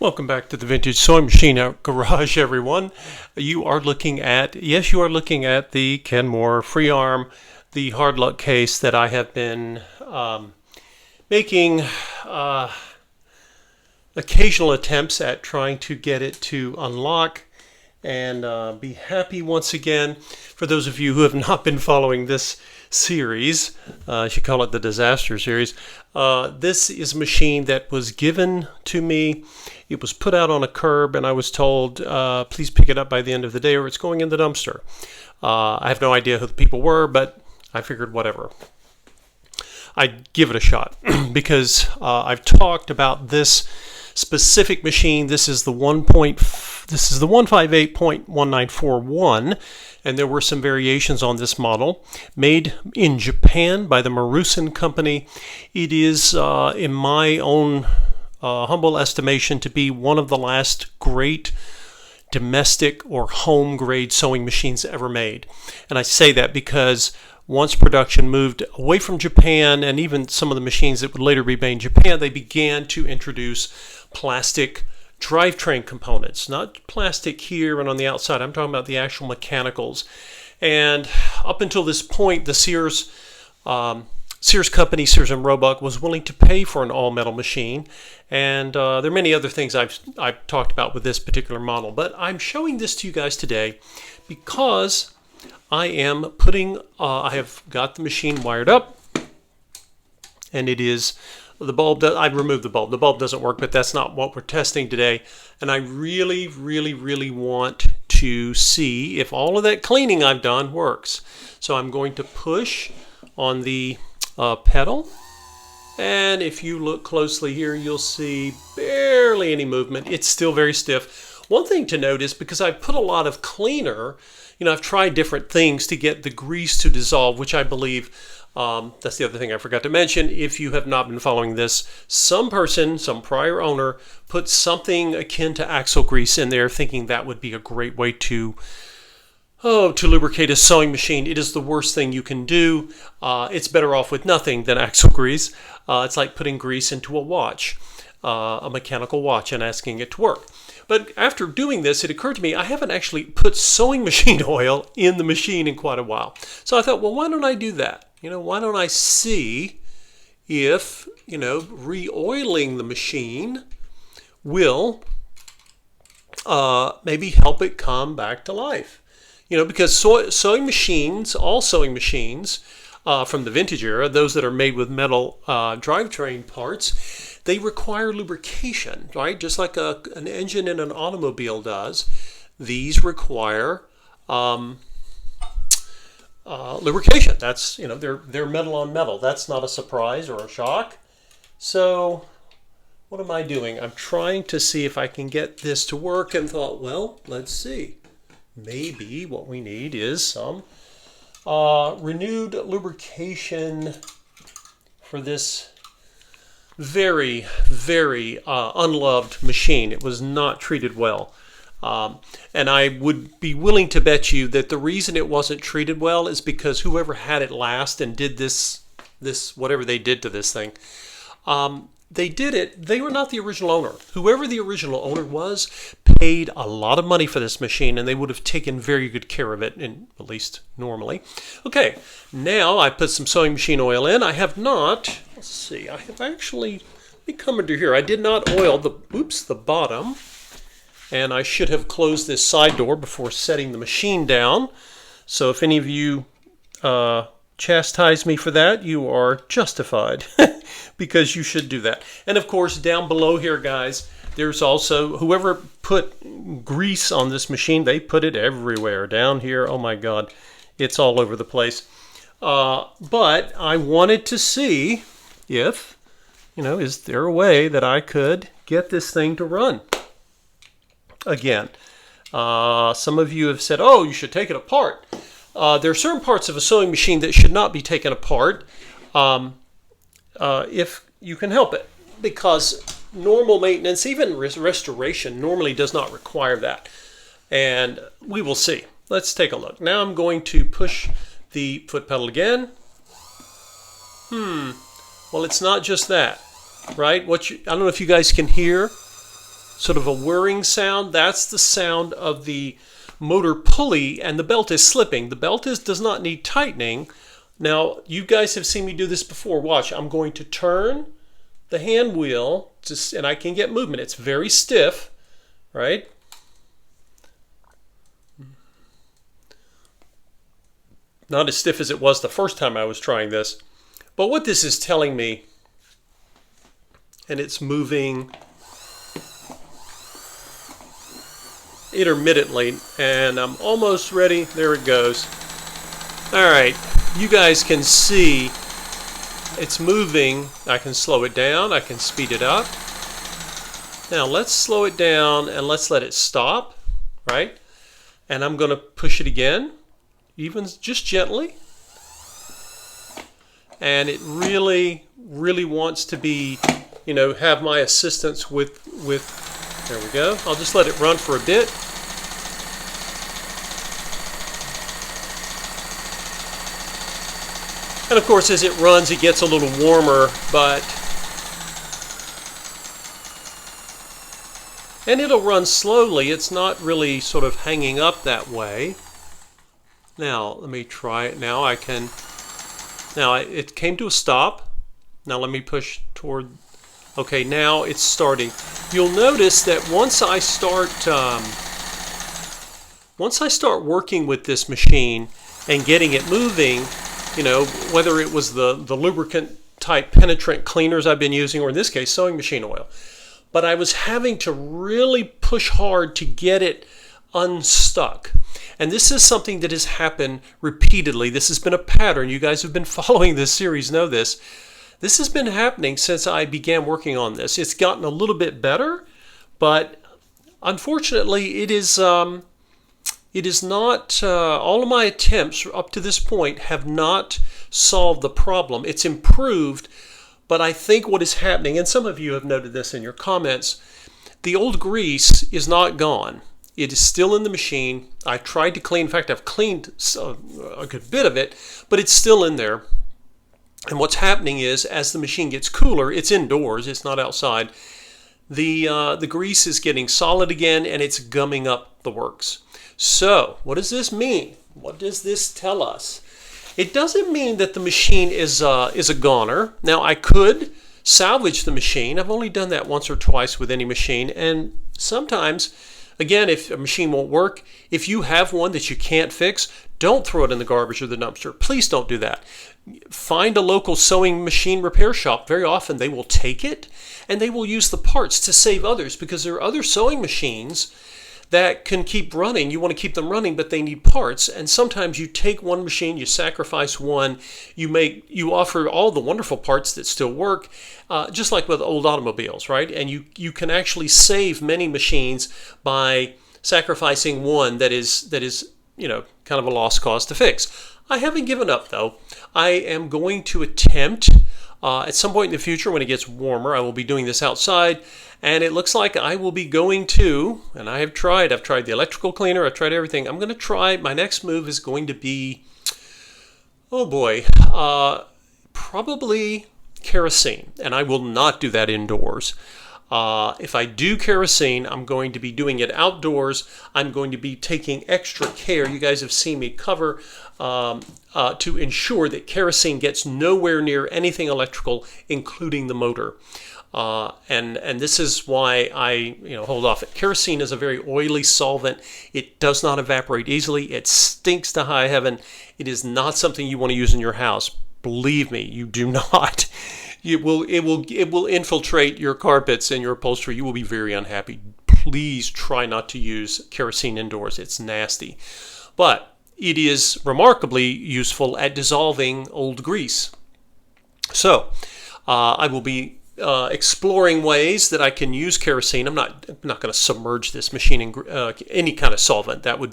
Welcome back to the Vintage Sewing Machine Garage, everyone. You are looking at the Kenmore free arm, the hard luck case that I have been making occasional attempts at trying to get it to unlock and be happy once again. For those of you who have not been following this series, I should call it the disaster series. This is a machine that was given to me. It was put out on a curb, and I was told, please pick it up by the end of the day or it's going in the dumpster. I have no idea who the people were, but I figured whatever. I'd give it a shot because I've talked about this specific machine. This is the 158.1941, and there were some variations on this model made in Japan by the Marusan company. It is, in my own humble estimation, to be one of the last great domestic or home grade sewing machines ever made. And I say that because once production moved away from Japan, and even some of the machines that would later be made in Japan, they began to introduce plastic drivetrain components. Not plastic here and on the outside, I'm talking about the actual mechanicals. And up until this point, the Sears company, Sears and Roebuck, was willing to pay for an all-metal machine. And there are many other things I've talked about with this particular model. But I'm showing this to you guys today because I am I have got the machine wired up, and it is, the bulb, I've removed the bulb. The bulb doesn't work, but that's not what we're testing today. And I really, really, really want to see if all of that cleaning I've done works. So I'm going to push on the pedal, and if you look closely here, you'll see barely any movement. It's still very stiff. One thing to note is because I've put a lot of cleaner, I've tried different things to get the grease to dissolve, which I believe, that's the other thing I forgot to mention. If you have not been following this, some prior owner, put something akin to axle grease in there, thinking that would be a great way to lubricate a sewing machine. It is the worst thing you can do. It's better off with nothing than axle grease. It's like putting grease into a watch, a mechanical watch, and asking it to work. But after doing this, it occurred to me I haven't actually put sewing machine oil in the machine in quite a while. So I thought, well, why don't I do that? Why don't I see if, ReOiling the machine will maybe help it come back to life. Because sewing machines, all sewing machines from the vintage era, those that are made with metal drivetrain parts, they require lubrication, right? Just like an engine in an automobile does. These require lubrication. That's, they're metal on metal. That's not a surprise or a shock. So what am I doing? I'm trying to see if I can get this to work, and thought, well, let's see. Maybe what we need is some renewed lubrication for this very, very unloved machine. It was not treated well. And I would be willing to bet you that the reason it wasn't treated well is because whoever had it last and did this whatever they did to this thing, they were not the original owner. Whoever the original owner was paid a lot of money for this machine, and they would have taken very good care of it, at least normally. Okay, now I put some sewing machine oil in. I have not, let's see, I have actually, let me come under here. I did not oil the bottom, and I should have closed this side door before setting the machine down. So if any of you chastise me for that, you are justified because you should do that. And of course, down below here, guys, there's also, whoever put grease on this machine, they put it everywhere. Down here, oh my God, it's all over the place. But I wanted to see if, is there a way that I could get this thing to run again? Some of you have said, oh, you should take it apart. There are certain parts of a sewing machine that should not be taken apart if you can help it, because normal maintenance, even restoration, normally does not require that. And we will see. Let's take a look. Now I'm going to push the foot pedal again. Well, it's not just that, right? I don't know if you guys can hear. sort of a whirring sound, that's the sound of the motor pulley, and the belt is slipping. The belt does not need tightening. Now, you guys have seen me do this before. Watch, I'm going to turn the hand wheel, and I can get movement. It's very stiff, right? Not as stiff as it was the first time I was trying this. But what this is telling me, and it's moving intermittently, and I'm almost ready. There it goes. All right, you guys can see it's moving. I can slow it down. I can speed it up. Now let's slow it down and let's let it stop, right? And I'm going to push it again, even just gently. And it really, really wants to be, you know, have my assistance with, there we go. I'll just let it run for a bit. And of course, as it runs, it gets a little warmer, and it'll run slowly. It's not really sort of hanging up that way. Now, let me try it. Now I can, it came to a stop. Now let me push toward, okay, now it's starting. You'll notice that once I start working with this machine and getting it moving, you know, whether it was the lubricant type penetrant cleaners I've been using, or in this case, sewing machine oil, but I was having to really push hard to get it unstuck. And this is something that has happened repeatedly. This has been a pattern. You guys have been following this series know this. This has been happening since I began working on this. It's gotten a little bit better, but unfortunately it is not, all of my attempts up to this point have not solved the problem. It's improved, but I think what is happening, and some of you have noted this in your comments, the old grease is not gone. It is still in the machine. I tried to clean, in fact, I've cleaned a good bit of it, but it's still in there. And what's happening is, as the machine gets cooler, it's indoors, it's not outside, the grease is getting solid again, and it's gumming up the works. So, what does this mean? What does this tell us? It doesn't mean that the machine is a goner. Now, I could salvage the machine. I've only done that once or twice with any machine, and sometimes, again, if a machine won't work, if you have one that you can't fix, don't throw it in the garbage or the dumpster. Please don't do that. Find a local sewing machine repair shop. Very often they will take it and they will use the parts to save others, because there are other sewing machines that can keep running. You want to keep them running, but they need parts. And sometimes you take one machine, you sacrifice one, you offer all the wonderful parts that still work, just like with old automobiles, right? And you can actually save many machines by sacrificing one that is, you know, kind of a lost cause to fix. I haven't given up, though. I am going to attempt at some point in the future, when it gets warmer, I will be doing this outside, and it looks like I will be going to, and I've tried the electrical cleaner, I've tried everything. I'm going to try, my next move is going to be, oh boy, probably kerosene, and I will not do that indoors. If I do kerosene, I'm going to be doing it outdoors. I'm going to be taking extra care. You guys have seen me cover to ensure that kerosene gets nowhere near anything electrical, including the motor. And this is why I hold off. Kerosene is a very oily solvent. It does not evaporate easily. It stinks to high heaven. It is not something you want to use in your house. Believe me, you do not. It will infiltrate your carpets and your upholstery. You will be very unhappy. Please try not to use kerosene indoors. It's nasty. But it is remarkably useful at dissolving old grease. So I will be exploring ways that I can use kerosene. I'm not going to submerge this machine in any kind of solvent. That would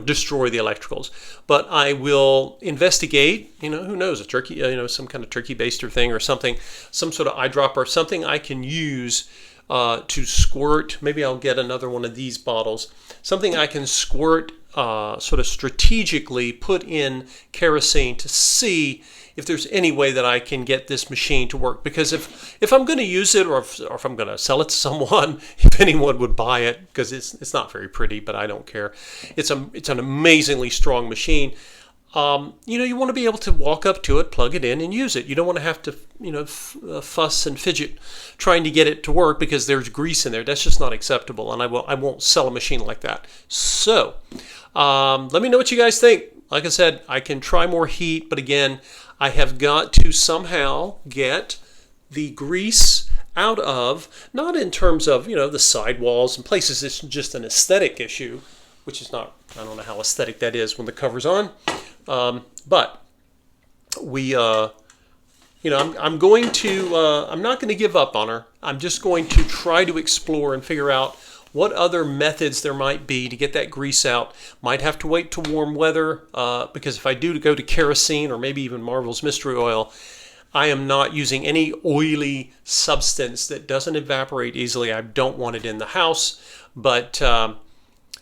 destroy the electricals. But I will investigate. Who knows, a turkey, some kind of turkey baster thing or something, some sort of eyedropper, something I can use to squirt. Maybe I'll get another one of these bottles. Something I can squirt sort of strategically put in kerosene to see if there's any way that I can get this machine to work. Because if I'm going to use it, or if I'm going to sell it to someone, if anyone would buy it, because it's not very pretty, but I don't care. It's an amazingly strong machine. You want to be able to walk up to it, plug it in, and use it. You don't want to have to, fuss and fidget trying to get it to work because there's grease in there. That's just not acceptable, and I won't sell a machine like that. So, let me know what you guys think. Like I said, I can try more heat, but again, I have got to somehow get the grease out of, not in terms of, the sidewalls and places. It's just an aesthetic issue, which is not, I don't know how aesthetic that is when the cover's on. But we, I'm going to, I'm not going to give up on her. I'm just going to try to explore and figure out what other methods there might be to get that grease out. Might have to wait to warm weather, because if I do go to kerosene or maybe even Marvel's Mystery Oil, I am not using any oily substance that doesn't evaporate easily. I don't want it in the house, but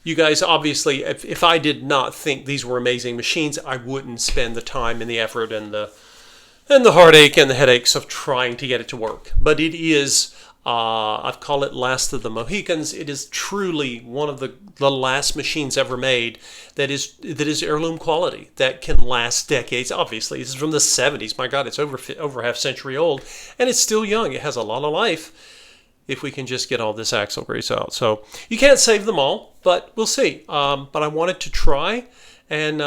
you guys, obviously, if I did not think these were amazing machines, I wouldn't spend the time and the effort and the heartache and the headaches of trying to get it to work. But it is, I've called it Last of the Mohicans. It is truly one of the last machines ever made that is heirloom quality, that can last decades. Obviously, this is from the 70s. My God, it's over half century old, and it's still young. It has a lot of life if we can just get all this axle grease out. So you can't save them all, but we'll see. But I wanted to try, and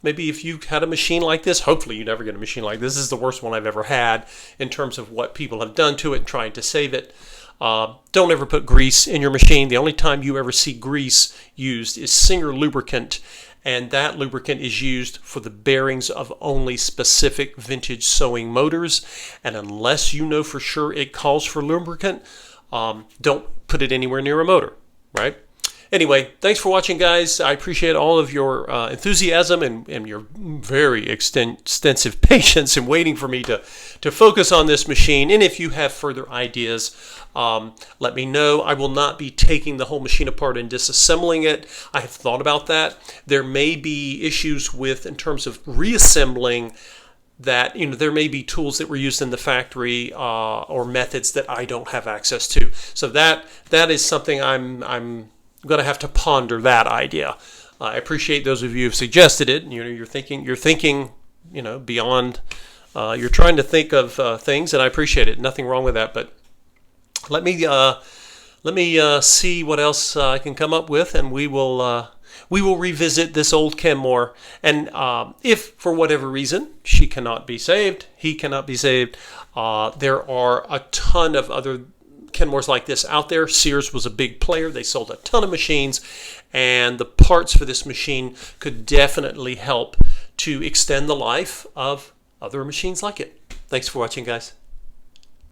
maybe if you had a machine like this, hopefully you never get a machine like this. This is the worst one I've ever had in terms of what people have done to it and trying to save it. Don't ever put grease in your machine. The only time you ever see grease used is Singer lubricant, and that lubricant is used for the bearings of only specific vintage sewing motors. And unless you know for sure it calls for lubricant, don't put it anywhere near a motor, right? Anyway, thanks for watching, guys. I appreciate all of your enthusiasm and your very extensive patience in waiting for me to focus on this machine. And if you have further ideas, let me know. I will not be taking the whole machine apart and disassembling it. I have thought about that. There may be issues in terms of reassembling that, there may be tools that were used in the factory or methods that I don't have access to. So that is something I'm going to have to ponder that idea. I appreciate those of you who've suggested it. You're thinking, beyond. You're trying to think of things, and I appreciate it. Nothing wrong with that. But let me see what else I can come up with, and we will revisit this old Kenmore. And if for whatever reason she cannot be saved, he cannot be saved, there are a ton of other Kenmores like this out there. Sears was a big player. They sold a ton of machines, and the parts for this machine could definitely help to extend the life of other machines like it. Thanks for watching, guys.